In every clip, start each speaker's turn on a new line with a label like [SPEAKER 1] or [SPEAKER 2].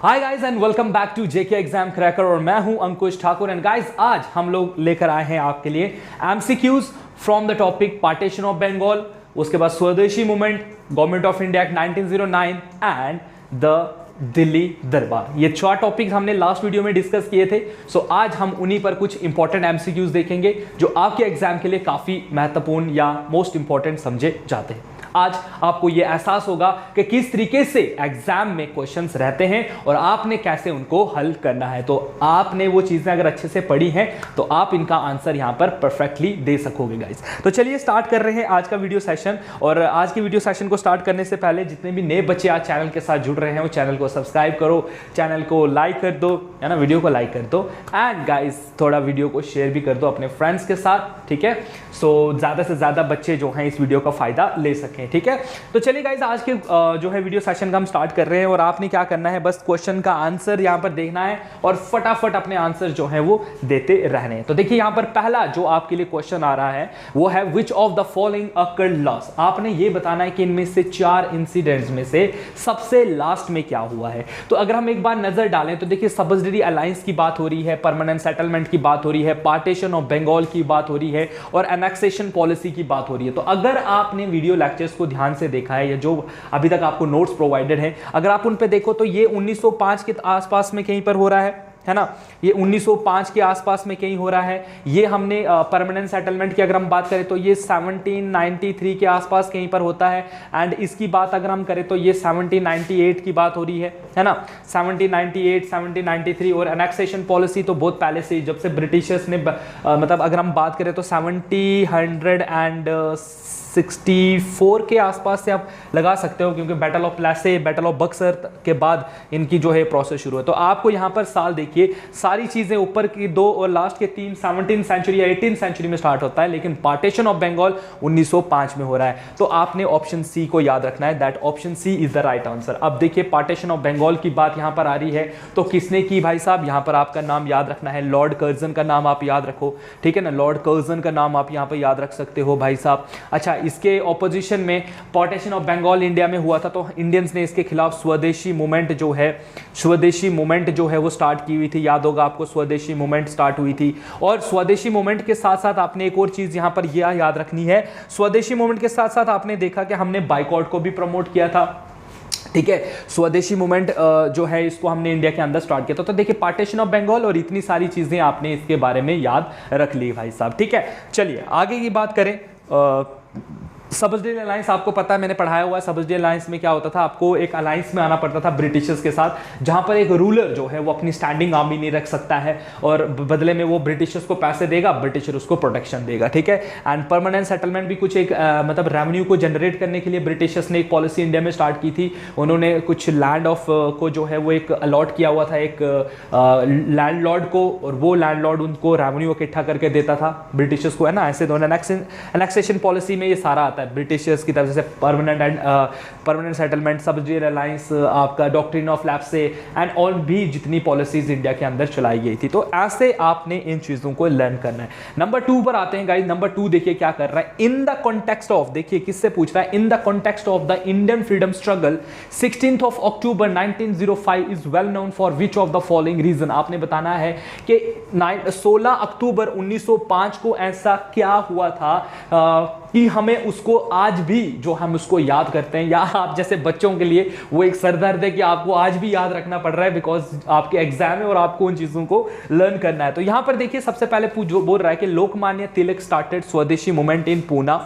[SPEAKER 1] Hi guys and welcome back to JK exam cracker और मैं हूं अंकुश ठाकुर। एंड गाइस आज हम लोग लेकर आए हैं आपके लिए MCQs from the topic partition of Bengal, उसके बाद Swadeshi movement, government of India act 1909 and the Delhi Durbar. ये 4 टॉपिक्स हमने लास्ट वीडियो में डिस्कस किए थे। सो आज हम उन्हीं पर कुछ इंपॉर्टेंट एमसीक्यूज देखेंगे जो आपके एग्जाम के लिए काफी महत्वपूर्ण या मोस्ट इंपॉर्टेंट समझे जाते हैं। आज आपको यह एहसास होगा कि किस तरीके से एग्जाम में क्वेश्चंस रहते हैं और आपने कैसे उनको हल करना है। तो आपने वो चीजें अगर अच्छे से पढ़ी हैं तो आप इनका आंसर यहां पर परफेक्टली दे सकोगे गाइस। तो चलिए स्टार्ट कर रहे हैं आज का वीडियो सेशन। और आज की वीडियो सेशन को स्टार्ट करने से पहले जितने भी नए बच्चे आज चैनल के साथ जुड़ रहे हैं वो चैनल को सब्सक्राइब करो, चैनल को लाइक कर दो, है ना, वीडियो को लाइक कर दो एंड गाइस थोड़ा वीडियो को शेयर भी कर दो अपने फ्रेंड्स के साथ, ठीक है। सो ज्यादा से ज्यादा बच्चे जो हैं इस वीडियो का फायदा ले सकें, ठीक है। तो चलिए गाइस आज के जो है वीडियो सेशन का हम स्टार्ट कर रहे हैं और आपने क्या करना है, बस क्वेश्चन का आंसर यहां पर देखना है और फटाफट अपने आंसर जो है वो देते रहने हैं। तो देखिए यहां पर पहला जो आपके लिए क्वेश्चन आ रहा है वो है विच of the following occurred last. आपने ये बताना है कि इनमें से 4 इंसिडेंट्स में से सबसे लास्ट में क्या हुआ है। तो अगर हम एक बार नजर डालें तो देखिए सब्सिडरी अलायंस की बात हो रही है, परमानेंट सेटलमेंट की बात हो रही है, पार्टीशन ऑफ बंगाल की बात हो रही है और एनेक्सेशन पॉलिसी की बात हो रही है। तो अगर आपने वीडियो लेक्चर्स को ध्यान से देखा है या जो अभी तक आपको नोट्स प्रोवाइडेड हैं, अगर आप उन पे देखो तो ये 1905 के आसपास में कहीं पर हो रहा है ना, ये 1905 के आसपास में कहीं हो रहा है। ये हमने परमानेंट सेटलमेंट की अगर हम बात करें तो ये 1793 के आसपास कहीं पर होता है। एंड इसकी बात अगर हम करें तो ये 1798 की बात हो रही है ना, 1798 1793। और एनेक्सेशन पॉलिसी तो बहुत पहले से, जब से ब्रिटिशर्स ने मतलब अगर हम बात करें तो 1764 के आसपास से आप लगा सकते हो, क्योंकि battle of Plassey, battle of Buxar के बाद इनकी जो है प्रोसेस शुरू है। तो आपको यहां पर साल देखिए, सारी चीजें ऊपर की 2 और लास्ट के 3 17th सेंचुरी या 18th सेंचुरी में स्टार्ट होता है, लेकिन पार्टीशन ऑफ बंगाल 1905 में हो रहा है। तो आपने ऑप्शन सी को याद रखना है, that option C is the right answer. अब देखिए पार्टीशन ऑफ बंगाल की बात यहां पर आ रही है तो किसने की भाई साहब, यहां पर आपका नाम याद रखना है, लॉर्ड कर्जन का नाम आप याद रखो, ठीक है ना, लॉर्ड कर्जन का नाम आप यहां पर याद रख सकते हो भाई साहब। अच्छा, इसके ऑपोजिशन में पार्टीशन ऑफ बंगाल इंडिया में हुआ था तो इंडियंस ने इसके खिलाफ स्वदेशी मूवमेंट जो है वो स्टार्ट की हुई थी। याद होगा आपको, स्वदेशी मूवमेंट स्टार्ट हुई थी। और स्वदेशी मूवमेंट के साथ साथ आपने एक और चीज यहां पर यह याद रखनी है, स्वदेशी मूवमेंट के साथ साथ आपने देखा कि हमने बाइकआउट को भी प्रमोट किया था, ठीक है। स्वदेशी मूवमेंट जो है इसको हमने इंडिया के अंदर स्टार्ट किया था। तो देखिए पार्टीशन ऑफ बंगाल और इतनी सारी चीजें आपने इसके बारे में याद रख ली भाई साहब, ठीक है। चलिए आगे की बात करें। सब्सिडरी अलायंस आपको पता है, मैंने पढ़ाया हुआ है। सब्सिडरी अलायंस में क्या होता था, आपको एक अलायंस में आना पड़ता था ब्रिटिशर्स के साथ, जहां पर एक रूलर जो है वो अपनी स्टैंडिंग आर्मी नहीं रख सकता है और बदले में वो ब्रिटिशर्स को पैसे देगा, ब्रिटिशर उसको प्रोटेक्शन देगा, ठीक है। एंड परमानेंट सेटलमेंट भी कुछ एक मतलब रेवेन्यू को जनरेट करने के लिए ब्रिटिशर्स ने एक पॉलिसी इंडिया में स्टार्ट की थी। उन्होंने कुछ लैंड ऑफ को जो है वो एक अलॉट किया हुआ था एक लैंडलॉर्ड को, और वो लैंडलॉर्ड उनको रेवेन्यू इकट्ठा करके देता था ब्रिटिशर्स को, है ना। ऐसे दोनों एनेक्सेशन पॉलिसी में ये सारा आता है ब्रिटिशर्स की तरफ से, परमानेंट सेटलमेंट, सब्सिडरी अलायंस, आपका डॉक्ट्रिन ऑफ लैप्स एंड और भी जितनी पॉलिसीज इंडिया के अंदर चलाई गई थी। तो ऐसे आपने इन चीजों को लर्न करना है। नंबर 2 पर आते हैं गाइस। नंबर 2 देखिए क्या कर रहा है, इन द कॉन्टेक्स्ट ऑफ, देखिए किससे पूछ रहा है, in the context of the Indian freedom struggle 16th of October 1905 is well known for which of the following reason. आपने बताना है कि 16 अक्टूबर 1905 को ऐसा क्या हुआ था कि हमें उसको आज भी जो हम उसको याद करते हैं, या आप जैसे बच्चों के लिए वो एक सरदर्द है कि आपको आज भी याद रखना पड़ रहा है बिकॉज आपके एग्जाम है और आपको उन चीजों को लर्न करना है। तो यहां पर देखिए सबसे पहले बोल रहा है कि लोकमान्य तिलक स्टार्टेड स्वदेशी मूवमेंट इन पूना।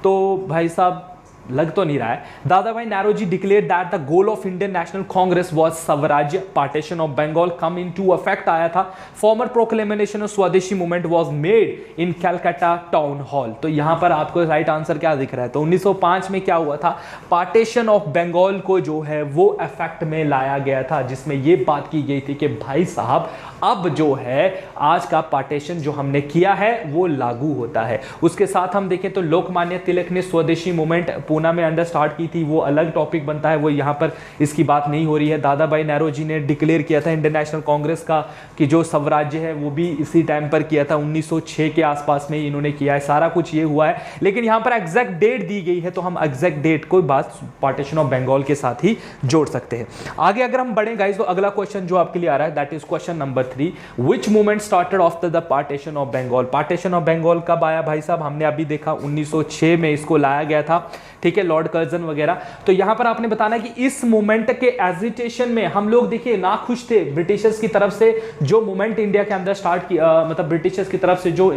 [SPEAKER 1] तो भाई साहब लग तो नहीं रहा है। Dadabhai Naoroji declare that the goal of Indian national Congress was Swarajya. Partition of Bengal come into effect आया था। Former proclamation of Swadeshi movement was made in Calcutta town hall. तो यहां पर आपको राइट आंसर क्या दिख रहा है, तो 1905 में क्या हुआ था, पार्टीशन ऑफ बंगाल को जो है वो इफेक्ट में लाया गया था, जिसमें यह बात की गई थी कि भाई साहब अब जो है आज का पार्टीशन जो हमने किया है वो लागू होता है। उसके साथ हम देखें तो लोकमान्य तिलक ने स्वदेशी मूवमेंट पूना में अंडर स्टार्ट की थी वो अलग टॉपिक बनता है, वो यहाँ पर इसकी बात नहीं हो रही है। दादा भाई नेहरू जी ने डिक्लेयर किया था इंडियन नेशनल कांग्रेस का कि जो स्वराज्य है वो भी इसी टाइम पर किया था, 1906 के आसपास में ही इन्होंने किया है। सारा कुछ ये हुआ है, लेकिन यहाँ पर एग्जैक्ट डेट दी गई है तो हम एग्जैक्ट डेट को बात पार्टीशन ऑफ बंगाल के साथ ही जोड़ सकते हैं। आगे अगर हम बढ़े गाइस तो अगला क्वेश्चन जो आपके लिए आ रहा है that is question number 3, which movement started after the partition of Bengal. Partition of Bengal कब आया भाई साहब, हमने अभी देखा 1906 में इसको लाया गया था, ठीक है, लॉर्ड कर्जन वगैरह। तो यहां पर आपने बताना कि इस मूवमेंट के एजिटेशन में हम लोग देखिए ना खुश थे ब्रिटिशर्स की तरफ से, जो मूवमेंट इंडिया के अंदर स्टार्ट किया, मतलब ब्रिटिशर्स की तरफ से जो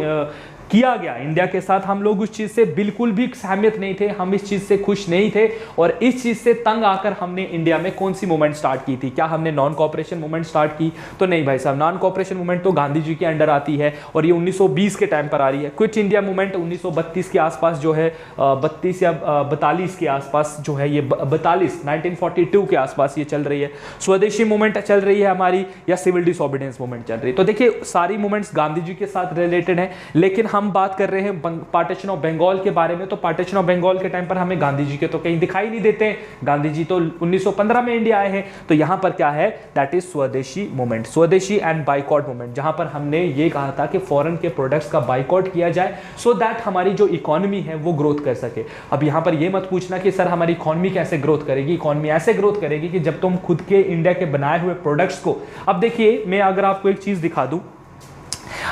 [SPEAKER 1] किया गया इंडिया के साथ, हम लोग उस चीज से बिल्कुल भी सहमत नहीं थे, हम इस चीज से खुश नहीं थे, और इस चीज से तंग आकर हमने इंडिया में कौन सी मूवमेंट स्टार्ट की थी। क्या हमने नॉन कॉपरेशन मूवमेंट स्टार्ट की? तो नहीं भाई साहब, नॉन कॉपरेशन मूवमेंट तो गांधी जी के अंडर आती है और ये 1920 के टाइम पर आ रही है। क्विट इंडिया मूवमेंट 1932 के आसपास जो है, 32 या 42 के आसपास जो है, ये 1942 के आसपास ये चल रही है। स्वदेशी मूवमेंट चल रही है हमारी, या सिविल डिसोबीडियंस मूवमेंट चल रही है। तो देखिए सारी मूवमेंट्स गांधी जी के साथ रिलेटेड है, लेकिन हम बात कर रहे हैं पार्टीशन ऑफ बंगाल के बारे में। तो पार्टीशन ऑफ बंगाल के टाइम पर हमें गांधी जी के तो कहीं दिखाई नहीं देते हैं, गांधी जी तो 1915 में इंडिया आए हैं। तो यहां पर क्या है, दैट इज स्वदेशी मूवमेंट, स्वदेशी एंड बाइकॉट मूवमेंट, जहां पर हमने ये कहा था कि फॉरेन के प्रोडक्ट्स का बाइकॉट किया जाए सो दैट हमारी जो इकोनॉमी है वो ग्रोथ कर सके। अब यहां पर ये मत पूछना कि सर हमारी इकोनॉमी कैसे ग्रोथ करेगी। इकोनॉमी ऐसे ग्रोथ करेगी कि जब तुम खुद के इंडिया के बनाए हुए प्रोडक्ट्स को, अब देखिए मैं अगर आपको एक चीज दिखा दूं,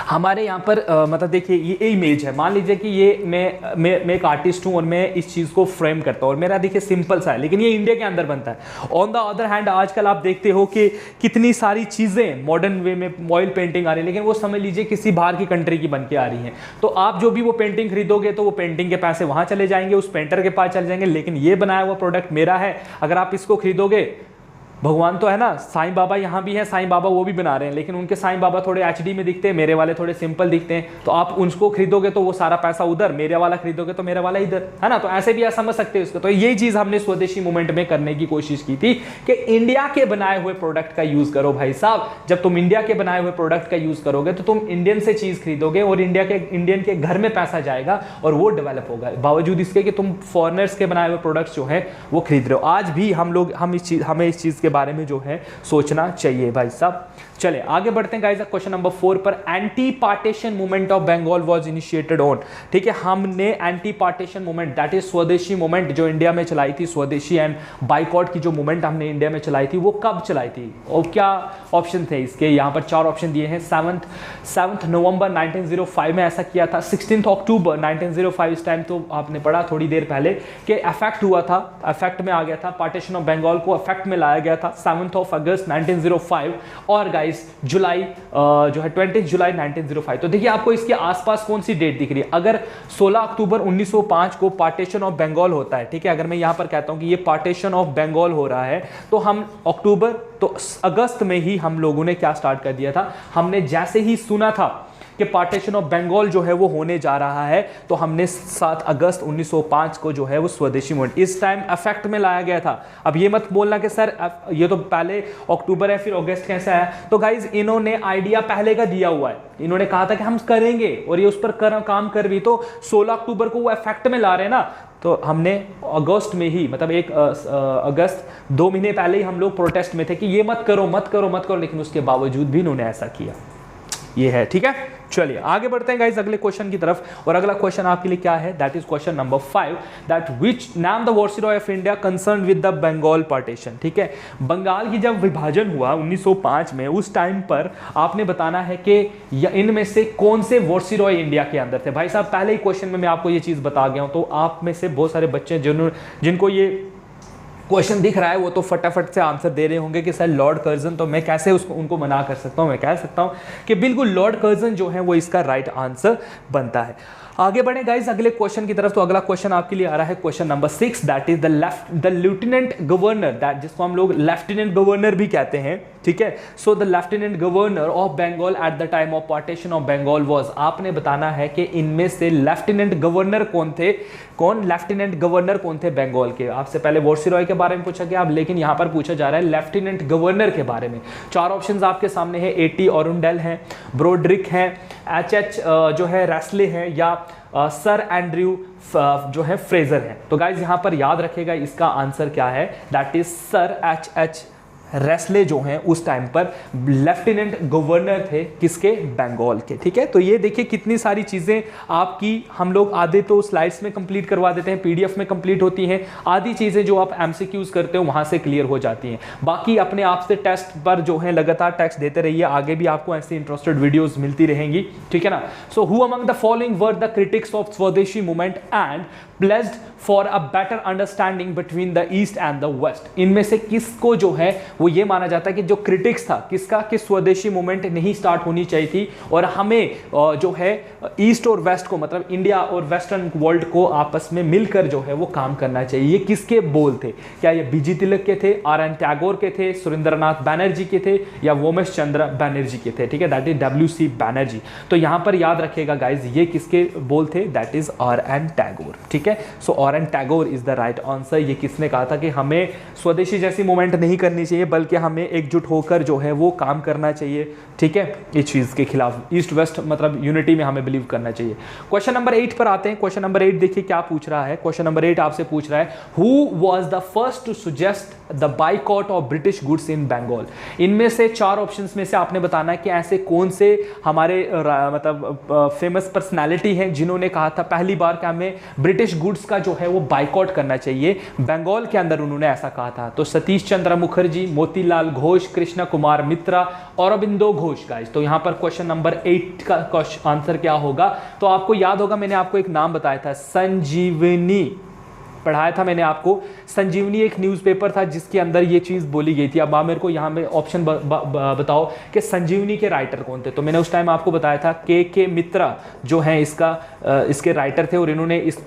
[SPEAKER 1] हमारे यहाँ पर मतलब देखिए ये इमेज है, मान लीजिए कि ये मैं एक आर्टिस्ट हूँ और मैं इस चीज़ को फ्रेम करता हूँ और मेरा देखिए सिंपल सा है, लेकिन ये इंडिया के अंदर बनता है। ऑन द अदर हैंड आजकल आप देखते हो कि कितनी सारी चीज़ें मॉडर्न वे में ऑयल पेंटिंग आ रही है, लेकिन वो समझ लीजिए किसी बाहर की कंट्री की बन के आ रही है। तो आप जो भी वो पेंटिंग खरीदोगे तो वो पेंटिंग के पैसे वहाँ चले जाएंगे, उस पेंटर के पास चले जाएंगे, लेकिन ये बनाया हुआ प्रोडक्ट मेरा है। अगर आप इसको खरीदोगे, भगवान तो है ना, साईं बाबा यहाँ भी हैं, साईं बाबा वो भी बना रहे हैं, लेकिन उनके साईं बाबा थोड़े एचडी में दिखते हैं, मेरे वाले थोड़े सिंपल दिखते हैं। तो आप उनको खरीदोगे तो वो सारा पैसा उधर, मेरे वाला खरीदोगे तो मेरा वाला इधर, है ना। तो ऐसे भी आप समझ सकते हो इसको। तो ये चीज हमने स्वदेशी मूवमेंट में करने की कोशिश की थी कि इंडिया के बनाए हुए प्रोडक्ट का यूज करो भाई साहब। जब तुम इंडिया के बनाए हुए प्रोडक्ट का यूज करोगे तो तुम इंडियन से चीज खरीदोगे और इंडियन के घर में पैसा जाएगा और वो डेवलप होगा, बावजूद इसके कि तुम फॉरेनर्स के बनाए हुए प्रोडक्ट्स जो है वो खरीद रहे हो। आज भी हमें इस चीज के बारे में जो है सोचना चाहिए भाई साहब। चले आगे बढ़ते हैं गाइस, क्वेश्चन नंबर 4 पर, anti partition movement of Bengal was initiated on. ठीक है, हमने anti partition movement that is Swadeshi movement जो इंडिया में चलाई थी, स्वदेशी एंड बाइकॉट की जो मूवमेंट हमने इंडिया में चलाई थी वो कब चलाई थी और क्या ऑप्शन थे इसके? यहां पर 4 ऑप्शन दिए हैं। 7 नवंबर 1905 में ऐसा किया था, 16 अक्टूबर 1905, इस टाइम तो आपने पढ़ा थोड़ी देर पहले कि इफेक्ट हुआ था, इफेक्ट में आ गया था, पार्टीशन ऑफ बंगाल को इफेक्ट में लाया गया था 7 अगस्त 1905, और गाइस जुलाई जो है 20 जुलाई 1905। तो देखिए आपको इसके आसपास कौन सी डेट दिख रही है। अगर 16 अक्टूबर 1905 को पार्टीशन ऑफ बंगाल होता है, ठीक है, अगर मैं यहां पर कहता हूं कि ये पार्टीशन ऑफ बंगाल हो रहा है, तो हम अक्टूबर तो अगस्त में ही हम लोगों ने क्या स्टार्ट कर दिया था, हमने जैसे ही सुना था कि पार्टीशन ऑफ बंगाल जो है वो होने जा रहा है, तो हमने 7 अगस्त 1905 को जो है वो स्वदेशी मूवमेंट इस टाइम इफेक्ट में लाया गया था। अब ये मत बोलना कि सर ये तो पहले अक्टूबर है फिर अगस्त कैसे आया। तो गाइज इन्होंने आइडिया पहले का दिया हुआ है, इन्होंने कहा था कि हम करेंगे और ये उस पर काम कर भी, तो 16 अक्टूबर को वो इफेक्ट में ला रहे हैं ना, तो हमने अगस्त में ही, मतलब 1 अगस्त 2 महीने पहले ही हम लोग प्रोटेस्ट में थे कि ये मत करो मत करो मत करो, लेकिन उसके बावजूद भी इन्होंने ऐसा किया। ये है, ठीक है। चलिए आगे बढ़ते हैं गाइस अगले क्वेश्चन की तरफ, और अगला क्वेश्चन आपके लिए क्या है, that is question number 5, that which name the viceroy of India concern with the Bengal partition. ठीक है, बंगाल की जब विभाजन हुआ 1905 में, उस टाइम पर आपने बताना है कि इनमें से कौन से वायसरॉय इंडिया के अंदर थे। भाई साहब पहले ही क्वेश्चन में मैं आपको ये चीज बता गया हूं, तो आप में से बहुत सारे बच्चे जिनको ये क्वेश्चन दिख रहा है वो तो फटाफट से आंसर दे रहे होंगे कि सर लॉर्ड कर्जन, तो मैं कैसे उनको मना कर सकता हूं। मैं कह सकता हूं कि बिल्कुल लॉर्ड कर्जन जो है वो इसका राइट आंसर बनता है। आगे बढ़े गाइस अगले क्वेश्चन की तरफ, तो अगला क्वेश्चन आपके लिए आ रहा है question number 6, that is the lieutenant governor, that जिसको हम लोग लेफ्टिनेंट गवर्नर भी कहते हैं। ठीक है, so the lieutenant governor of Bengal at the time of partition of Bengal was, आपने बताना है कि इनमें से लेफ्टिनेंट गवर्नर कौन थे, लेफ्टिनेंट गवर्नर कौन थे बंगाल के। आपसे पहले वायसरॉय के बारे में पूछा गया, अब लेकिन यहां पर पूछा जा रहा है लेफ्टिनेंट गवर्नर के बारे में। 4 ऑप्शंस आपके सामने है, A.T. ऑरुंडेल है, ब्रोड्रिक है, H.H. जो है रैसले है, या सर एंड्रयू जो है फ्रेजर हैं। तो गाइज यहाँ पर याद रखेगा इसका आंसर क्या है, दैट इज सर एच रेस्ले जो हैं उस टाइम पर लेफ्टिनेंट गवर्नर थे किसके, बंगाल के। ठीक है, तो ये देखिए कितनी सारी चीज़ें आपकी हम लोग आधे तो स्लाइड्स में कंप्लीट करवा देते हैं, पीडीएफ में कंप्लीट होती हैं, आधी चीज़ें जो आप एमसीक्यूज करते हो वहाँ से क्लियर हो जाती हैं। बाकी अपने आप से टेस्ट पर जो है लगातार टेस्ट देते रहिए, आगे भी आपको ऐसी इंटरेस्टेड वीडियोज़ मिलती रहेंगी। ठीक है ना। So who among the following were the critics of Swadeshi movement and placed for a better understanding between the east and the west. इनमें से किसको जो है वो ये माना जाता है कि जो क्रिटिक्स था किसका, कि स्वदेशी मूवमेंट नहीं स्टार्ट होनी चाहिए थी और हमें जो है ईस्ट और वेस्ट को, मतलब इंडिया और वेस्टर्न वर्ल्ड को आपस में मिलकर जो है वो काम करना चाहिए। ये किसके बोल थे? क्या ये बीजी तिलक के थे, आर.एन. टैगोर के थे, सुरेंद्रनाथ बैनर्जी के थे या वोमेश चंद्र बैनर्जी के थे? ठीक है, दैट इज W.C. बैनर्जी। तो यहां पर याद रखिएगा गाइज ये किसके बोल थे, दैट इज आर.एन. टैगोर। ठीक है, so R N. Tagore is the right answer. ये किसने कहा था कि हमें स्वदेशी जैसी मूवमेंट नहीं करनी चाहिए बल्कि हमें एकजुट होकर जो है वो काम करना चाहिए। ठीक है, इस चीज के खिलाफ, ईस्ट वेस्ट मतलब यूनिटी में हमें बिलीव करना चाहिए। क्वेश्चन नंबर 8 पर आते हैं। क्वेश्चन नंबर 8 देखिए क्या पूछ रहा है। क्वेश्चन नंबर 8 आपसे पूछ रहा है who was the first to suggest the boycott of British goods in Bengal. इनमें से 4 ऑप्शंस में से आपने बताना है कि ऐसे कौन से हमारे मतलब फेमस पर्सनालिटी हैं जिन्होंने कहा था पहली बार कि हमें ब्रिटिश गुड्स का जो है वो बाइकॉट करना चाहिए बंगाल के अंदर, उन्होंने ऐसा कहा था। तो सतीश चंद्र मुखर्जी, मोतीलाल घोष, कृष्ण कुमार मित्रा, औरबिंदो घोष। गाइस तो यहां पर क्वेश्चन नंबर 8 का आंसर क्या होगा? तो आपको याद होगा मैंने आपको एक नाम बताया था, संजीवनी पढ़ाया था मैंने आपको। संजीवनी एक न्यूज़पेपर था जिसके अंदर ये चीज़ बोली गई थी। अब आप मेरे को यहाँ में ऑप्शन बताओ कि संजीवनी के राइटर कौन थे। तो मैंने उस टाइम आपको बताया था के मित्रा जो हैं इसके राइटर थे और इन्होंने इस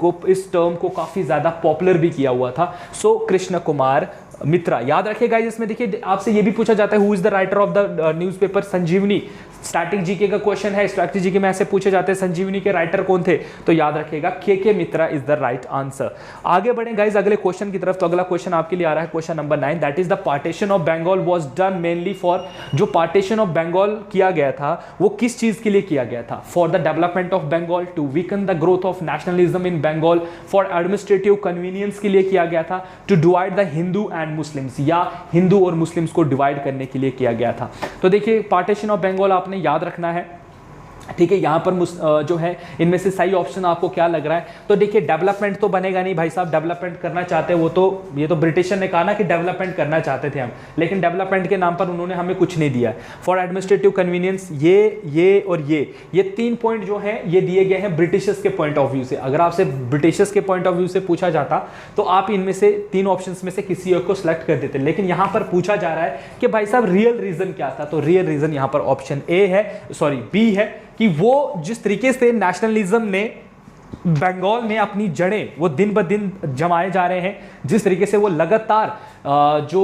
[SPEAKER 1] टर्म को काफ़ी ज़्यादा पॉपुलर भी किया हुआ था। सो कृष्ण कुमार मित्रा याद रखिएगा। इसमें देखिए आपसे ये भी पूछा जाता है who is the writer of the newspaper Sanjivani. Static GK का क्वेश्चन है, स्टैटिक जीके में ऐसे पूछे जाते हैं संजीवनी के राइटर कौन थे, तो याद रखिएगा के मित्रा इज द राइट आंसर। आगे बढ़े गाइस अगले क्वेश्चन की तरफ। तो अगला क्वेश्चन आपके लिए आ रहा है question number 9, that is the partition of Bengal was done mainly for. जो पार्टीशन ऑफ बंगाल किया गया था वो किस चीज के लिए किया गया था? For the development of Bengal, to weaken the growth of nationalism in Bengal, for administrative convenience के लिए किया गया था, to divide the Hindu and Muslims, या हिंदू और मुस्लिम्स को डिवाइड करने के लिए किया गया था। तो देखिए पार्टीशन ऑफ बंगाल आपने याद रखना है। ठीक है, यहाँ पर जो है इनमें से सही ऑप्शन आपको क्या लग रहा है? तो देखिए डेवलपमेंट तो बनेगा नहीं भाई साहब, डेवलपमेंट करना चाहते वो तो ये तो ब्रिटिशर ने कहा ना कि डेवलपमेंट करना चाहते थे हम, लेकिन डेवलपमेंट के नाम पर उन्होंने हमें कुछ नहीं दिया। फॉर एडमिनिस्ट्रेटिव कन्वीनियंस ये और ये 3 पॉइंट जो है ये दिए गए हैं ब्रिटिशर्स के पॉइंट ऑफ व्यू से। अगर आपसे ब्रिटिशर्स के पॉइंट ऑफ व्यू से पूछा जाता तो आप इनमें से 3 ऑप्शन में से किसी एक को सिलेक्ट कर देते, लेकिन यहाँ पर पूछा जा रहा है कि भाई साहब रियल रीजन क्या था। तो रियल रीजन यहाँ पर ऑप्शन बी है कि वो जिस तरीके से नेशनलिज्म ने बंगाल में अपनी जड़ें वो दिन ब दिन जमाए जा रहे हैं, जिस तरीके से वो लगातार जो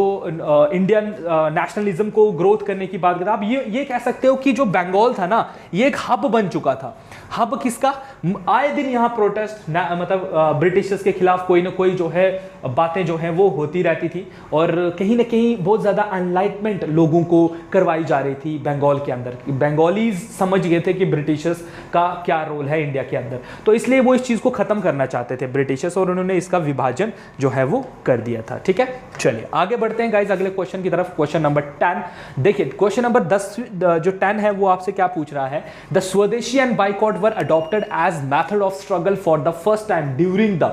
[SPEAKER 1] इंडियन नेशनलिज्म को ग्रोथ करने की बात करता, आप ये कह सकते हो कि जो बंगाल था ना ये एक हब बन चुका था। हब किसका? आए दिन यहाँ प्रोटेस्ट मतलब ब्रिटिशर्स के खिलाफ कोई ना कोई जो है बातें जो है वो होती रहती थी और कहीं ना कहीं बहुत ज़्यादा एनलाइटमेंट लोगों को करवाई जा रही थी बंगाल के अंदर। बंगालीज समझ गए थे कि ब्रिटिशर्स का क्या रोल है इंडिया के अंदर, तो इसलिए वो इस चीज़ को ख़त्म करना चाहते थे ब्रिटिशर्स और उन्होंने इसका विभाजन जो है वो कर दिया था। ठीक है, चलिए आगे बढ़ते हैं गाइज अगले क्वेश्चन की तरफ। क्वेश्चन नंबर 10 देखिए, क्वेश्चन नंबर 10 जो 10 है वो आपसे क्या पूछ रहा है? The Swadeshi and boycott were adopted as method of struggle for the first time during the.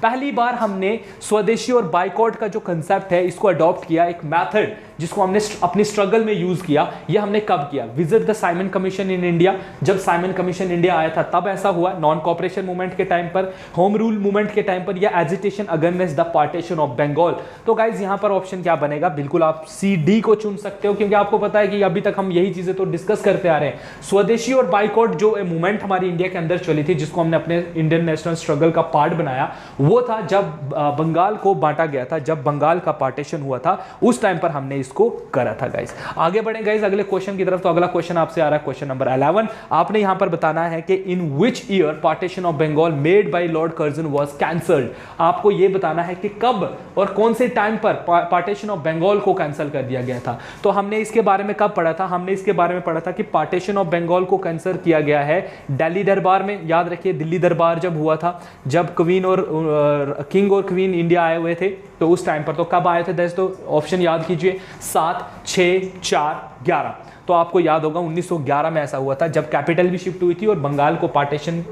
[SPEAKER 1] पहली बार हमने स्वदेशी और बाइकॉट का जो कंसेप्ट है इसको अडॉप्ट किया, एक मेथड जिसको हमने अपनी स्ट्रगल में यूज किया। ये हमने कब किया? Visit the Simon commission in India. जब साइमन कमीशन इंडिया आया था तब ऐसा हुआ, नॉन कॉपरेशन मूवमेंट के टाइम पर, होम रूल मूवमेंट के टाइम पर, या agitation against the partition of Bengal. तो गाइज यहां पर ऑप्शन क्या बनेगा? बिल्कुल आप CD को चुन सकते हो, क्योंकि आपको पता है कि अभी तक हम यही चीजें तो डिस्कस करते आ रहे हैं। स्वदेशी और बाइकॉट जो मूवमेंट हमारी इंडिया के अंदर चली थी, जिसको हमने अपने इंडियन नेशनल स्ट्रगल का पार्ट बनाया, वो था जब बंगाल को बांटा गया था, जब बंगाल का पार्टीशन हुआ था उस टाइम पर हमने इसको करा था। गाइज आगे बढ़े गाइज अगले क्वेश्चन की तरफ। तो अगला क्वेश्चन आपसे आ रहा है क्वेश्चन नंबर 11। आपने यहां पर बताना है कि in which year partition of Bengal made by lord Curzon was cancelled. आपको यह बताना है कि कब और कौन से टाइम पर पार्टीशन ऑफ बंगाल को कैंसिल कर दिया गया था। तो हमने इसके बारे में कब पढ़ा था? हमने इसके बारे में पढ़ा था कि पार्टीशन ऑफ बंगाल को कैंसिल किया गया है दिल्ली दरबार में। याद रखिए दिल्ली दरबार जब हुआ था, जब क्वीन और किंग और क्वीन इंडिया आए हुए थे, तो उस टाइम पर। तो कब आए थे दोस्तों? ऑप्शन याद कीजिए, 7, 6, 4, 11। तो आपको याद होगा 1911 में ऐसा हुआ था, जब कैपिटल भी शिफ्ट हुई थी और बंगाल को पार्टीशन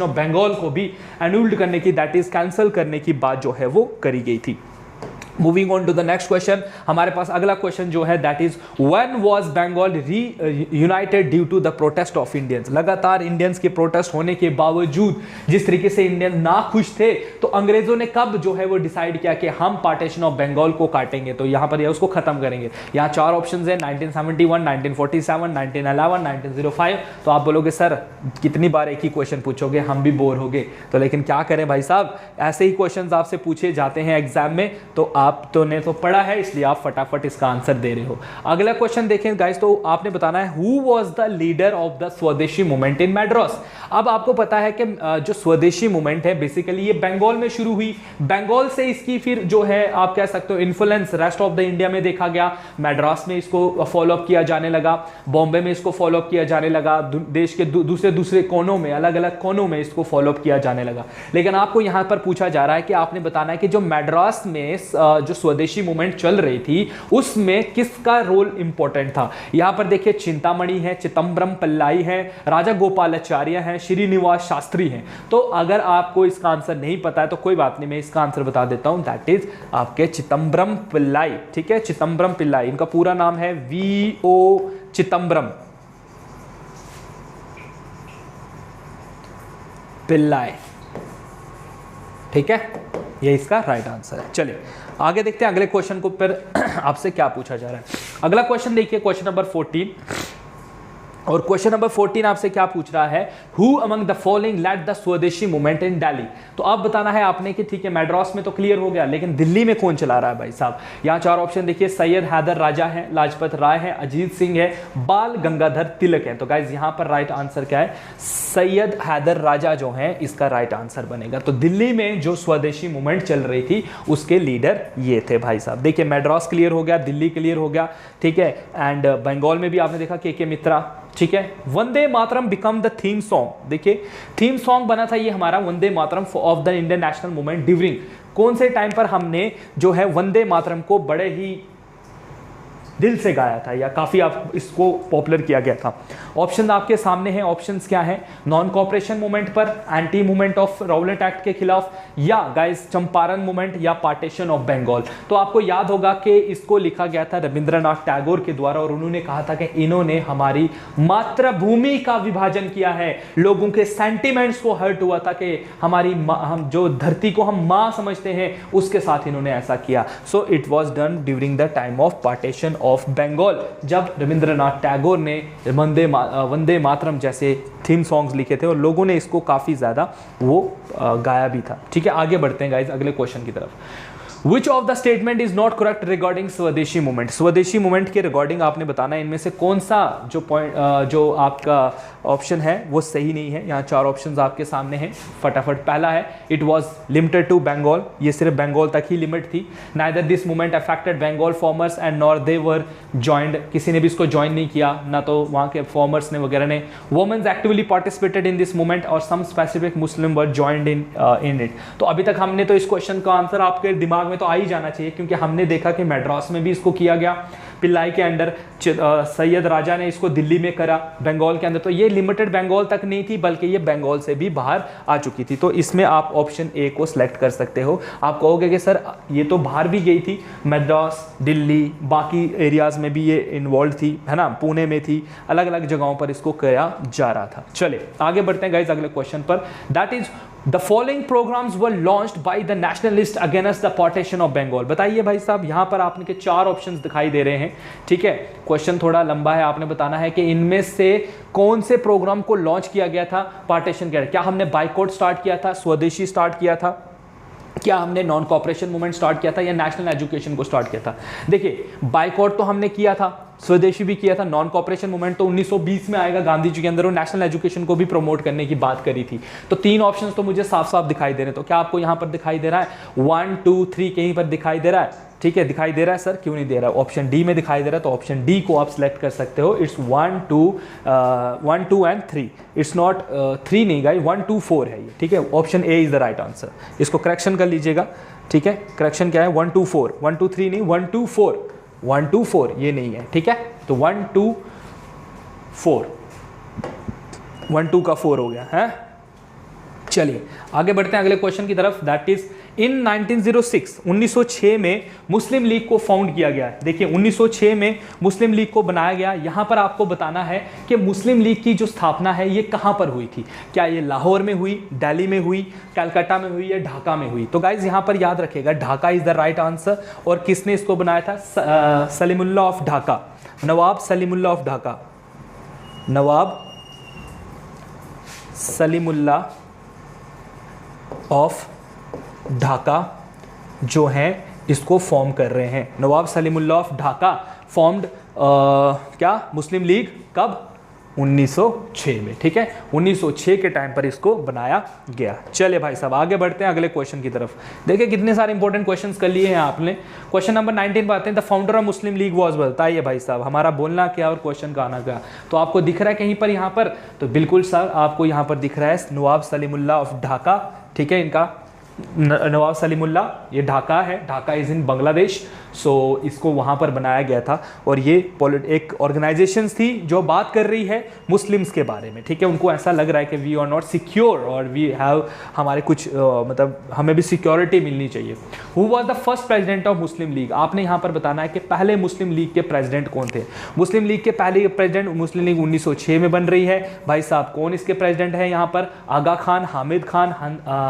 [SPEAKER 1] ऑफ बंगाल को भी एन्यूल्ड करने की, दैट इज कैंसिल करने की बात जो है वो करी गई थी। Moving on to the next question, हमारे पास अगला क्वेश्चन जो है that is when was Bengal united due to the protest of Indians. लगातार इंडियंस के प्रोटेस्ट होने के बावजूद जिस तरीके से इंडियन ना खुश थे, तो अंग्रेजों ने कब जो है वो डिसाइड किया कि हम पार्टीशन ऑफ बंगाल को काटेंगे, तो यहां पर उसको खत्म करेंगे। यहाँ 4 ऑप्शन है, 1971, 1947, 1911, 1905। तो आप बोलोगे सर कितनी बार एक ही क्वेश्चन पूछोगे, हम भी बोर हो गए। तो लेकिन क्या करें भाई साहब, ऐसे ही क्वेश्चन आपसे पूछे जाते हैं एग्जाम में, तो आप तो ने तो पढ़ा है, इसलिए आप फटाफट इसका आंसर दे रहे हो। अगला क्वेश्चन देखें गाइस, तो आपने बताना है who was the leader of the Swadeshi movement इन मैड्रास। अब आपको पता है कि जो स्वदेशी मूवमेंट है बेसिकली ये बंगाल में शुरू हुई, बंगाल से इसकी फिर जो है आप कह सकते हो influence rest of the India में देखा गया। मैड्रास में इसको फॉलोअप किया जाने लगा, बॉम्बे में इसको फॉलोअप किया जाने लगा, देश के दूसरे कोनों में, अलग अलग कोनों में इसको फॉलोअप किया जाने लगा। लेकिन आपको यहां पर पूछा जा रहा है कि आपने बताना है कि जो मैड्रास में जो स्वदेशी मूवमेंट चल रही थी उसमें किसका रोल इंपॉर्टेंट था। यहां पर देखिए चिंतामणि है, चिदंबरम पिल्लाई है, राजा गोपालाचार्य है, श्रीनिवास शास्त्री हैं। तो अगर आपको इसका आंसर नहीं पता है तो कोई बात नहीं, मैं इसका आंसर बता देता हूं, दैट इज आपके चिदंबरम पिल्लाई। ठीक है, चिदंबरम पिल्लाई, इनका पूरा नाम है V.O. चिदंबरम पिल्लाई। ठीक है, ये इसका राइट आंसर है। चलिए आगे देखते हैं अगले क्वेश्चन को, फिर आपसे क्या पूछा जा रहा है। अगला क्वेश्चन देखिए, क्वेश्चन नंबर 14। और क्वेश्चन नंबर 14 आपसे क्या पूछ रहा है, who among the following led the Swadeshi movement in Delhi. तो अब बताना है आपने कि ठीक है मैड्रास में तो क्लियर हो गया, लेकिन दिल्ली में कौन चला रहा है भाई साहब। यहाँ 4 ऑप्शन देखिए, सैयद हैदर राजा है, लाजपत राय है, अजीत सिंह है, बाल गंगाधर तिलक है। तो गाइज यहाँ पर राइट आंसर क्या है, सैयद हैदर राजा जो है इसका राइट आंसर बनेगा। तो दिल्ली में जो स्वदेशी मूवमेंट चल रही थी उसके लीडर ये थे भाई साहब। देखिए मैड्रास क्लियर हो गया, दिल्ली क्लियर हो गया, ठीक है। एंड बंगाल में भी आपने देखा के मित्रा, ठीक है। Vande Mataram become the theme song, देखिए थीम सॉन्ग बना था ये हमारा Vande Mataram of the Indian national movement during कौन से टाइम पर हमने जो है वंदे मातरम को बड़े ही दिल से गाया था या काफी आप इसको पॉपुलर किया गया था। ऑप्शन आपके सामने हैं, ऑप्शंस क्या हैं, नॉन कॉपरेशन मूवमेंट पर, anti movement of Rowlatt act के खिलाफ, या गाइस चंपारण मूवमेंट, या पार्टीशन ऑफ बंगाल। तो आपको याद होगा कि इसको लिखा गया था रविंद्रनाथ टैगोर के द्वारा और उन्होंने कहा था कि इन्होंने हमारी मातृभूमि का विभाजन किया है, लोगों के सेंटिमेंट्स को हर्ट हुआ था कि हमारी हम जो धरती को हम मां समझते हैं उसके साथ इन्होंने ऐसा किया। So it was done during the time of partition of Bengal, जब रविंद्रनाथ टैगोर ने वंदे मातरम जैसे थीम सॉन्ग्स लिखे थे और लोगों ने इसको काफी ज्यादा वो गाया भी था। ठीक है, आगे बढ़ते हैं गाइस अगले क्वेश्चन की तरफ। Which of the statement is not correct regarding स्वदेशी मूवमेंट। स्वदेशी मूवमेंट के रिगार्डिंग आपने बताना है इनमें से कौन सा जो पॉइंट जो आपका ऑप्शन है वो सही नहीं है। यहाँ 4 ऑप्शंस आपके सामने हैं, फटाफट। पहला है it was limited to Bengal, ये सिर्फ बंगाल तक ही लिमिट थी। Neither this movement affected Bengal farmers and nor they were joined, किसी ने भी इसको ज्वाइन नहीं किया, ना तो वहाँ के फार्मर्स ने वगैरह ने। Womens actively participated in this movement और some specific Muslim were joined in it. तो अभी तक हमने तो इस क्वेश्चन का आंसर आपके दिमाग में तो आ ही जाना चाहिए, क्योंकि हमने देखा कि मैड्रास में भी इसको किया गया, पिल्लाई के अंडर, सैयद राजा ने इसको दिल्ली में करा, बंगाल के अंदर। तो ये लिमिटेड बंगाल तक नहीं थी, बल्कि ये बंगाल से भी बाहर आ चुकी थी। तो इसमें आप ऑप्शन ए को सिलेक्ट कर सकते हो। आप कहोगे कि सर ये तो बाहर भी गई थी, मैड्रास, दिल्ली, बाकी एरियाज में भी ये इन्वॉल्व थी, है ना, पुणे में थी, अलग अलग जगहों पर इसको किया जा रहा था। चले आगे बढ़ते हैं गाइस अगले क्वेश्चन पर, that is the following programmes were launched by the nationalist against the partition of Bengal. बताइए भाई साहब, यहां पर आपने 4 ऑप्शंस दिखाई दे रहे हैं। ठीक है, क्वेश्चन थोड़ा लंबा है, आपने बताना है कि इनमें से कौन से प्रोग्राम को लॉन्च किया गया था पार्टीशन के। क्या हमने बाइकआउट स्टार्ट किया था, स्वदेशी स्टार्ट किया था, क्या हमने नॉन कॉपरेशन मूवमेंट स्टार्ट किया था, या नेशनल एजुकेशन को स्टार्ट किया था। देखिए बाइकआउट तो हमने किया था, स्वदेशी भी किया था। नॉन कॉपरेशन मूवमेंट तो 1920 में आएगा गांधी जी के अंदर, और नेशनल एजुकेशन को भी प्रमोट करने की बात करी थी। तो 3 ऑप्शंस तो मुझे साफ साफ दिखाई दे रहे हैं। तो क्या आपको यहाँ पर दिखाई दे रहा है 1 2 3 कहीं पर दिखाई दे रहा है? ठीक है, दिखाई दे रहा है सर, क्यों नहीं दे रहा है? ऑप्शन डी में दिखाई दे रहा है, तो ऑप्शन डी को आप सिलेक्ट कर सकते हो। इट्स 1 2 एंड 3, इट्स नॉट 3 नहीं गाइस, 1 2 4 है ये। ठीक है, option A is the right answer. इसको करेक्शन कर लीजिएगा। ठीक है, करेक्शन क्या है? 1 2 4, 1 2 3 नहीं, 1 2 4, 1 2 4 ये नहीं है। ठीक है, तो 1 2 4, 1 2 का 4 हो गया है। चलिए आगे बढ़ते हैं अगले क्वेश्चन की तरफ। दैट इज इन 1906, 1906 में मुस्लिम लीग को फाउंड किया गया है। देखिए 1906 में मुस्लिम लीग को बनाया गया। यहां पर आपको बताना है कि मुस्लिम लीग की जो स्थापना है ये कहां पर हुई थी। क्या ये लाहौर में हुई, दिल्ली में हुई, कलकत्ता में हुई या ढाका में हुई? तो गाइज यहां पर याद रखिएगा Dhaka is the right answer. और किसने इसको बनाया था? Salimullah of Dhaka, Nawab Salimullah of Dhaka, Nawab Salimullah of Dhaka जो हैं इसको फॉर्म कर रहे हैं। नवाब सलीमुल्लाह ऑफ ढाका फॉर्म्ड क्या मुस्लिम लीग कब? 1906 में। ठीक है, 1906 के टाइम पर इसको बनाया गया। चलिए भाई साहब आगे बढ़ते हैं अगले क्वेश्चन की तरफ। देखिए कितने सारे इंपॉर्टेंट क्वेश्चंस कर लिए हैं आपने। क्वेश्चन नंबर 19 पर आते हैं। The founder of Muslim league was, बताइए भाई साहब हमारा बोलना क्या और क्वेश्चन का आना क्या। तो आपको दिख रहा है कहीं पर यहाँ पर? तो बिल्कुल सर आपको यहाँ पर दिख रहा है नवाब सलीमुल्लाह ऑफ ढाका। ठीक है, इनका नवाब सलीमुल्लाह, ये ढाका है, ढाका इज़ इन बांग्लादेश। सो इसको वहाँ पर बनाया गया था। और ये एक ऑर्गेनाइजेशंस थी जो बात कर रही है मुस्लिम्स के बारे में। ठीक है, उनको ऐसा लग रहा है कि वी आर नॉट सिक्योर और वी हैव हमारे कुछ मतलब हमें भी सिक्योरिटी मिलनी चाहिए। Who was the first president of Muslim league? आपने यहाँ पर बताना है कि पहले मुस्लिम लीग के प्रेसिडेंट कौन थे। मुस्लिम लीग के पहले प्रेसिडेंट, मुस्लिम लीग 1906 में बन रही है। भाई साहब कौन इसके प्रेसिडेंट है यहाँ पर? आगा खान, हामिद खान,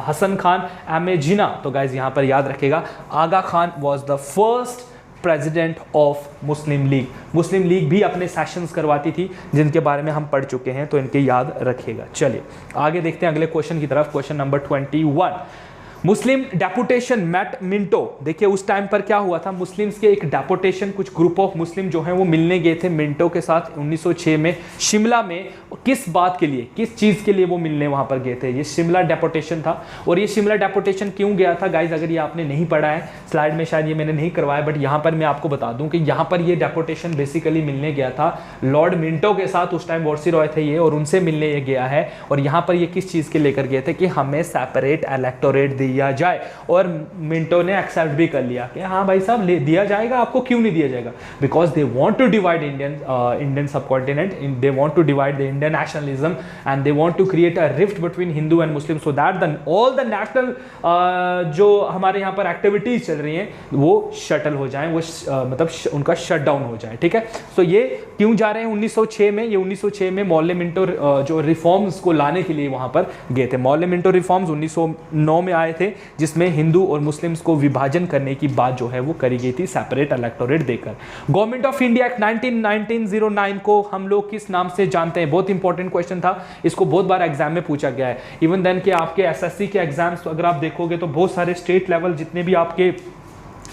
[SPEAKER 1] हसन खान, एम.ए. जिना। तो गाइज यहाँ पर याद रखेगा Aga Khan was the first president of Muslim league. Muslim league भी अपने सेशंस करवाती थी जिनके बारे में हम पढ़ चुके हैं, तो इनके याद रखिएगा। चलिए आगे देखते हैं अगले क्वेश्चन की तरफ। क्वेश्चन नंबर 21, मुस्लिम डेपुटेशन मेट मिंटो। देखिए उस टाइम पर क्या हुआ था, मुस्लिम्स के एक डेपुटेशन, कुछ ग्रुप ऑफ मुस्लिम जो हैं वो मिलने गए थे मिंटो के साथ 1906 में शिमला में। किस बात के लिए, किस चीज़ के लिए वो मिलने वहाँ पर गए थे? ये शिमला डेपुटेशन था। और ये शिमला डेपुटेशन क्यों गया था गाइज, अगर ये आपने नहीं पढ़ा है, स्लाइड में शायद ये मैंने नहीं करवाया, बट यहाँ पर मैं आपको बता दूँ कि यहाँ पर ये डेपुटेशन बेसिकली मिलने गया था लॉर्ड मिंटो के साथ। उस टाइम वॉर्सी रॉय थे ये, और उनसे मिलने ये गया है। और यहाँ पर ये किस चीज़ के लेकर गए थे कि हमें सेपरेट इलेक्टोरेट दिया जाए। और मिंटो ने एक्सेप्ट भी कर लिया कि हाँ भाई साहब दिया जाएगा आपको। क्यों नहीं दिया जाएगा? Because they want to divide Indian subcontinent, they want to divide the Indian nationalism and they want to create a rift between Hindu and Muslim, so that all the national जो हमारे यहाँ पर एक्टिविटीज चल रही हैं वो शटल हो जाएं, वो मतलब उनका शट डाउन हो जाए। ठीक है, तो ये क्यों जा रहे हैं 1906 में? ये 1906 में मौले मिंटो जो रिफॉर्म्स को लाने के लिए वहां पर गए थे। मौले मिंटो रिफॉर्म्स 1909 में आए थे, जिसमें हिंदू और मुस्लिम्स को विभाजन करने की बात जो है वो करी गई थी, सेपरेट इलेक्टोरेट देकर। गवर्नमेंट ऑफ इंडिया एक्ट 1909 को हम लोग किस नाम से जानते हैं? बहुत इंपॉर्टेंट क्वेश्चन था, इसको बहुत बार एग्जाम में पूछा गया है। इवन देन के आपके एसएससी के एग्जाम्स अगर आप देखोगे तो बहुत सारे स्टेट लेवल, जितने भी आपके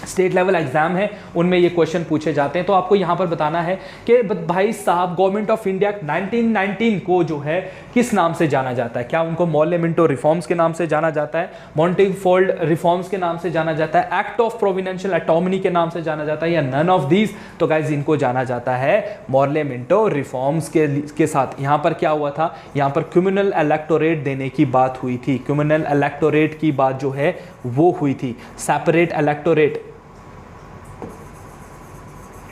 [SPEAKER 1] स्टेट लेवल एग्जाम है उनमें ये क्वेश्चन पूछे जाते हैं। तो आपको यहाँ पर बताना है कि भाई साहब गवर्नमेंट ऑफ इंडिया 1919 को जो है किस नाम से जाना जाता है? क्या उनको मौले मिंटो रिफॉर्म्स के नाम से जाना जाता है, मॉन्टेगफोर्ड रिफॉर्म्स के नाम से जाना जाता है, एक्ट ऑफ प्रोविडेंशियल एटॉमनी के नाम से जाना जाता है, या नन ऑफ दीज? तो गाइज इनको जाना जाता है मौले मिंटो रिफॉर्म्स के साथ। यहाँ पर क्या हुआ था, यहाँ पर कम्युनल इलेक्टोरेट देने की बात हुई थी। कम्युनल इलेक्टोरेट की बात जो है वो हुई थी, सेपरेट इलेक्टोरेट।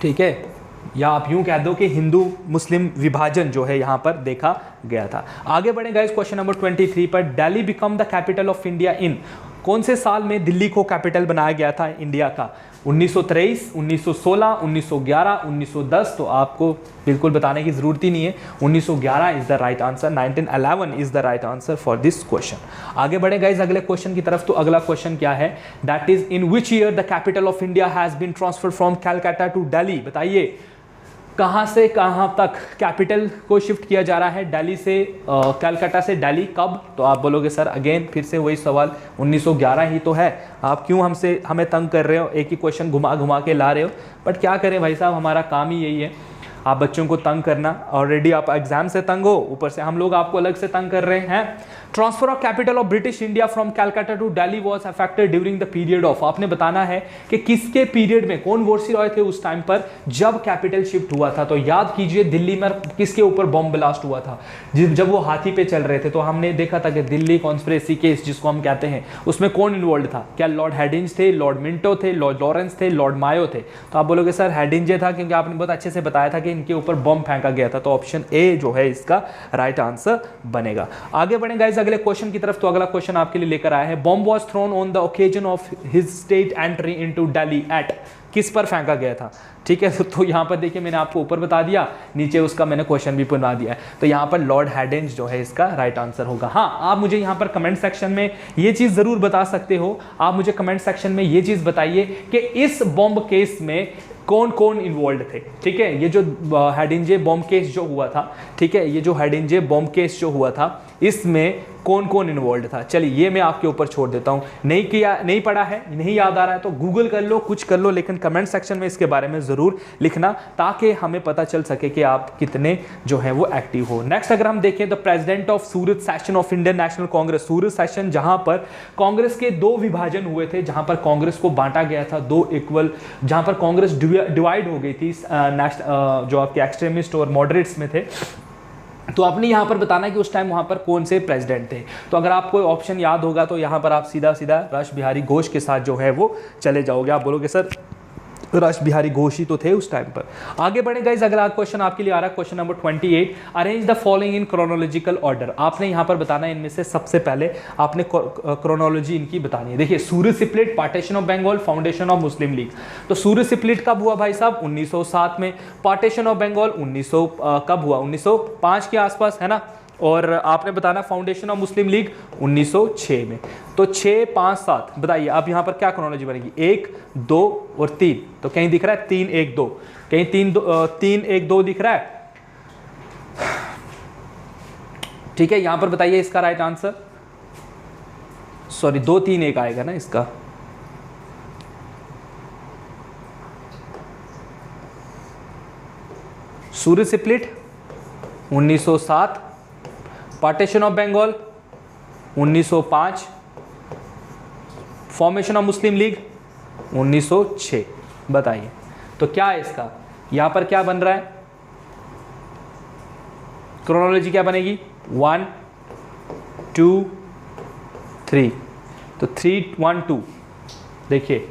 [SPEAKER 1] ठीक है, या आप यूं कह दो कि हिंदू मुस्लिम विभाजन जो है यहां पर देखा गया था। आगे बढ़े गाइस क्वेश्चन नंबर 23 पर। Delhi become the capital of India in, कौन से साल में दिल्ली को कैपिटल बनाया गया था इंडिया का? 1923, 1916, 1911, 1910? तो आपको बिल्कुल बताने की जरूरत ही नहीं है, 1911 is the right answer, 1911 is the right answer for this question. आगे बढ़े गाइज अगले क्वेश्चन की तरफ। तो अगला क्वेश्चन क्या है, that is in which year the capital of India has been transferred from Calcutta to Delhi? बताइए कहां से कहां तक कैपिटल को शिफ्ट किया जा रहा है, दिल्ली से कलकत्ता से दिल्ली, कब? तो आप बोलोगे सर अगेन फिर से वही सवाल, 1911 ही तो है, आप क्यों हमें तंग कर रहे हो, एक ही क्वेश्चन घुमा घुमा के ला रहे हो। बट क्या करें भाई साहब, हमारा काम ही यही है। आप बच्चों को तंग करना, ऑलरेडी आप एग्जाम से तंग हो, ऊपर से हम लोग आपको अलग से तंग कर रहे हैं। Transfer of capital of British India from Calcutta to Delhi was affected during the period of, आपने बताना है कि किसके पीरियड में, कौन वायसरॉय थे उस टाइम पर जब कैपिटल शिफ्ट हुआ था। तो याद कीजिए दिल्ली में किसके ऊपर बॉम्ब ब्लास्ट हुआ था, जब वो हाथी पे चल रहे थे। तो हमने देखा था कि दिल्ली कॉन्स्पिरेसी केस जिसको हम कहते हैं, उसमें कौन इन्वॉल्व था, क्या लॉर्ड हेडिंज थे, लॉर्ड मिंटो थे, लॉर्ड लॉरेंस थे, लॉर्ड मायो थे। तो आप बोलोगे सर हेडिंजे था, क्योंकि आपने बहुत अच्छे से बताया था कि इनके ऊपर बॉम्ब फेंका गया था। तो ऑप्शन ए जो है इसका राइट आंसर बनेगा। आगे बढ़ें गाइस अगले क्वेश्चन की तरफ। तो अगला क्वेश्चन आपके लिए लेकर आया है, bomb was thrown on the occasion of his state entry into Delhi at, किस पर फेंका गया था, ठीक है। तो यहाँ पर देखिए मैंने आपको ऊपर बता दिया, नीचे उसका मैंने क्वेश्चन भी बना दिया है। तो यहाँ पर लॉर्ड हेडिंज जो है इसका राइट आंसर होगा। हाँ, आप मुझे यहाँ पर कमेंट सेक्शन में ये चीज़ ज़रूर बता सकते हो, आप मुझे कमेंट सेक्शन में ये चीज़ बताइए कि इस बॉम्ब केस में कौन कौन इन्वॉल्व थे, ठीक है। ये जो हेडिंजे बॉम्ब केस जो हुआ था, ठीक है, ये जो हेडिंजे बॉम्ब केस जो हुआ था, इसमें कौन कौन इन्वॉल्व था। चलिए ये मैं आपके ऊपर छोड़ देता हूँ, नहीं किया, नहीं पढ़ा है, नहीं याद आ रहा है तो गूगल कर लो, कुछ कर लो, लेकिन कमेंट सेक्शन में इसके बारे में ज़रूर लिखना ताकि हमें पता चल सके कि आप कितने जो है वो एक्टिव हो। नेक्स्ट अगर हम देखें तो president of Surat session of Indian national Congress, Surat session जहां पर कांग्रेस के दो विभाजन हुए थे, जहां पर कांग्रेस को बांटा गया था दो इक्वल, जहां पर कांग्रेस डिवाइड हो गई थी जो आपके एक्सट्रीमिस्ट और मॉडरेट्स में थे। तो आपने यहाँ पर बताना है कि उस टाइम वहाँ पर कौन से प्रेसिडेंट थे। तो अगर आपको ऑप्शन याद होगा तो यहाँ पर आप सीधा सीधा राश बिहारी घोष के साथ जो है वो चले जाओगे। आप बोलोगे सर राश बिहारी घोष ही तो थे उस टाइम पर। आगे बढ़े गाइस, अगला क्वेश्चन आपके लिए आ रहा है, question number 28, arrange the following in chronological order. आपने यहाँ पर बताना है इनमें से सबसे पहले आपने क्रोनोलॉजी इनकी बतानी है। देखिए Surat split, partition of Bengal, foundation of Muslim league. तो सूरत स्प्लिट कब हुआ भाई साहब, 1907 में। पार्टीशन ऑफ बंगाल 1900 कब हुआ, 1905 के आसपास, है ना। और आपने बताना फाउंडेशन ऑफ मुस्लिम लीग 1906 में। तो 6, 5, 7 बताइए आप यहाँ पर क्या क्रोनोलॉजी बनेगी, 1, 2 और 3। तो कहीं दिख रहा है 3, 1, 2, कहीं 3, 1, 2 दिख रहा है, ठीक है। यहाँ पर बताइए इसका राइट आंसर, सॉरी 2, 3, 1 आएगा ना इसका। Surat split 1907, partition of Bengal 1905, formation of Muslim league 1906। बताइए तो क्या है इसका, यहां पर क्या बन रहा है, क्रोनोलॉजी क्या बनेगी, 1, 2, 3। तो 3, 1, 2 देखिए,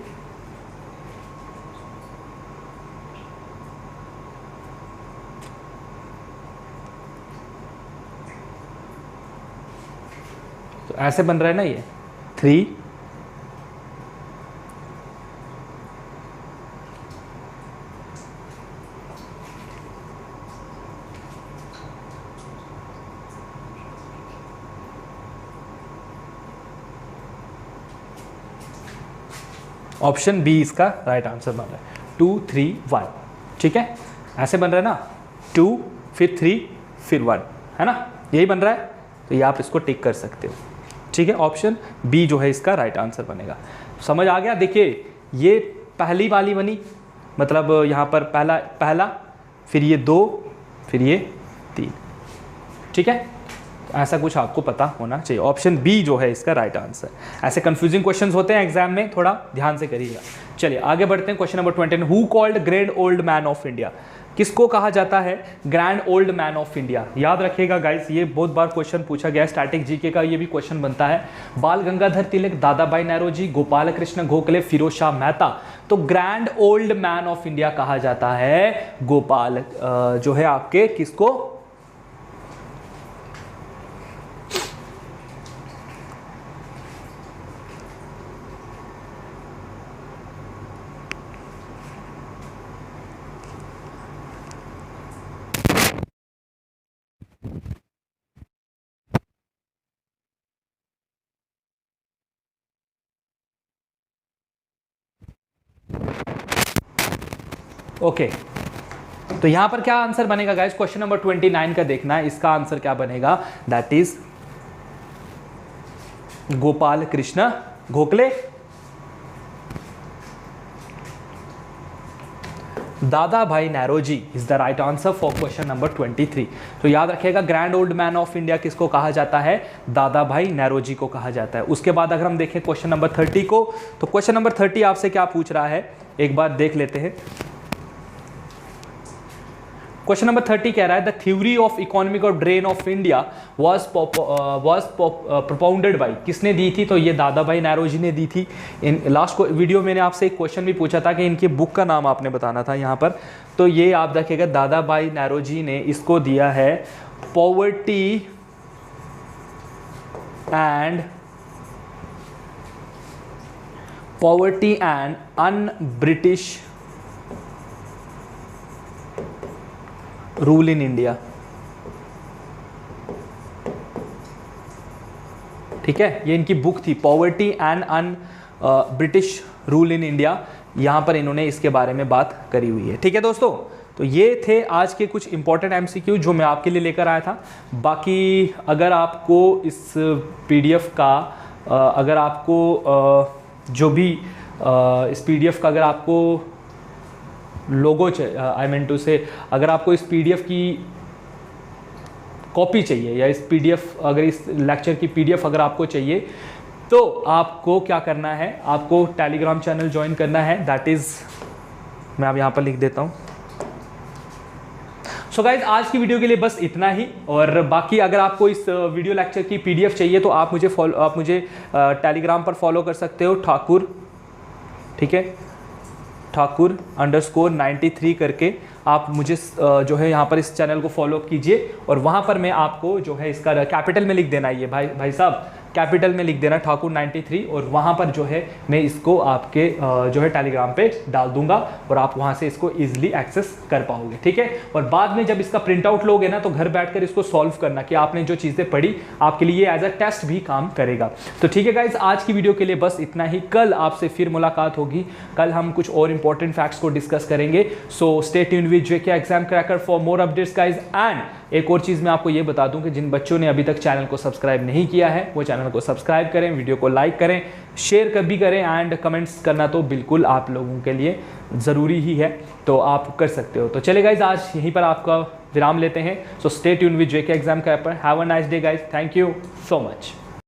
[SPEAKER 1] तो ऐसे बन रहा है ना ये 3, ऑप्शन बी इसका राइट आंसर बन रहा है, 2, 3, 1, ठीक है। ऐसे बन रहा है ना, 2 फिर 3 फिर 1, है ना, यही बन रहा है। तो ये आप इसको टिक कर सकते हो, ठीक है। ऑप्शन बी जो है इसका राइट आंसर बनेगा। समझ आ गया। देखिए ये पहली वाली बनी, मतलब यहाँ पर पहला फिर ये 2 फिर ये 3, ठीक है। ऐसा कुछ आपको पता होना चाहिए। ऑप्शन बी जो है इसका राइट आंसर। ऐसे कंफ्यूजिंग क्वेश्चंस होते हैं एग्जाम में, थोड़ा ध्यान से करिएगा। चलिए आगे बढ़ते हैं, question number 29, who called grand old man of India. किसको कहा जाता है grand old man of India. याद रखिएगा गाइस, ये बहुत बार क्वेश्चन पूछा गया, स्टैटिक जीके का ये भी क्वेश्चन बनता है। बाल गंगाधर तिलक, दादा भाई नौरोजी, गोपाल कृष्ण गोखले, फिरोज शाह मेहता। तो grand old man of India कहा जाता है गोपाल जो है आपके किसको, ओके। तो यहां पर क्या आंसर बनेगा गाइस, क्वेश्चन नंबर 29 का देखना है, इसका आंसर क्या बनेगा, that is Gopal Krishna Gokhale. Dadabhai Naoroji is the right answer for question number 23। तो याद रखिएगा, grand old man of India किसको कहा जाता है? दादा भाई नौरोजी को कहा जाता है। उसके बाद अगर हम देखें क्वेश्चन नंबर 30 को, तो क्वेश्चन नंबर 30 आपसे क्या पूछ रहा है, एक बार देख लेते हैं। क्वेश्चन नंबर 30 कह रहा है the theory of economic of drain of India was propounded by, किसने दी थी? तो ये दादा भाई नौरोजी ने दी थी। इन लास्ट को वीडियो मैंने आपसे एक क्वेश्चन भी पूछा था कि इनकी बुक का नाम आपने बताना था यहाँ पर, तो ये आप देखिएगा दादा भाई नौरोजी ने इसको दिया है poverty and un British rule in India. ठीक है, ये इनकी बुक थी, poverty and un British rule in India. यहां पर इन्होंने इसके बारे में बात करी हुई है। ठीक है दोस्तों, तो ये थे आज के कुछ इंपॉर्टेंट एमसीक्यू जो मैं आपके लिए लेकर आया था। बाकी अगर आपको इस पीडीएफ का अगर आपको जो भी इस पीडीएफ का अगर आपको लोगो आई मीन टू से, अगर आपको इस पीडीएफ की कॉपी चाहिए या इस पीडीएफ अगर इस लेक्चर की पीडीएफ अगर आपको चाहिए, तो आपको क्या करना है, आपको टेलीग्राम चैनल ज्वाइन करना है। दैट इज़, मैं अब यहाँ पर लिख देता हूँ। सो गाइज, आज की वीडियो के लिए बस इतना ही। और बाकी अगर आपको इस वीडियो लेक्चर की पीडीएफ चाहिए तो आप मुझे टेलीग्राम पर फॉलो कर सकते हो, ठाकुर, ठीक है, ठाकुर _93 करके आप मुझे जो है यहाँ पर इस चैनल को फॉलो कीजिए। और वहाँ पर मैं आपको जो है इसका कैपिटल में लिख देना, ये भाई साहब कैपिटल में लिख देना ठाकुर 93, और वहाँ पर जो है मैं इसको आपके जो है टेलीग्राम पे डाल दूंगा और आप वहाँ से इसको इजीली एक्सेस कर पाओगे। ठीक है, और बाद में जब इसका प्रिंट आउट लोगे ना, तो घर बैठकर इसको सॉल्व करना कि आपने जो चीज़ें पढ़ी, आपके लिए एज अ टेस्ट भी काम करेगा। तो ठीक है गाइज, आज की वीडियो के लिए बस इतना ही। कल आपसे फिर मुलाकात होगी, कल हम कुछ और इंपॉर्टेंट फैक्ट्स को डिस्कस करेंगे। So stay tuned with JK exam cracker for more updates guys. And एक और चीज़ मैं आपको ये बता दूं कि जिन बच्चों ने अभी तक चैनल को सब्सक्राइब नहीं किया है, वो चैनल को सब्सक्राइब करें, वीडियो को लाइक करें, शेयर कभी करें, एंड कमेंट्स करना तो बिल्कुल आप लोगों के लिए ज़रूरी ही है, तो आप कर सकते हो। तो चले गाइज, आज यहीं पर आपका विराम लेते हैं। So stay tuned with JK exam cracker. Have a nice day guys, thank you so much.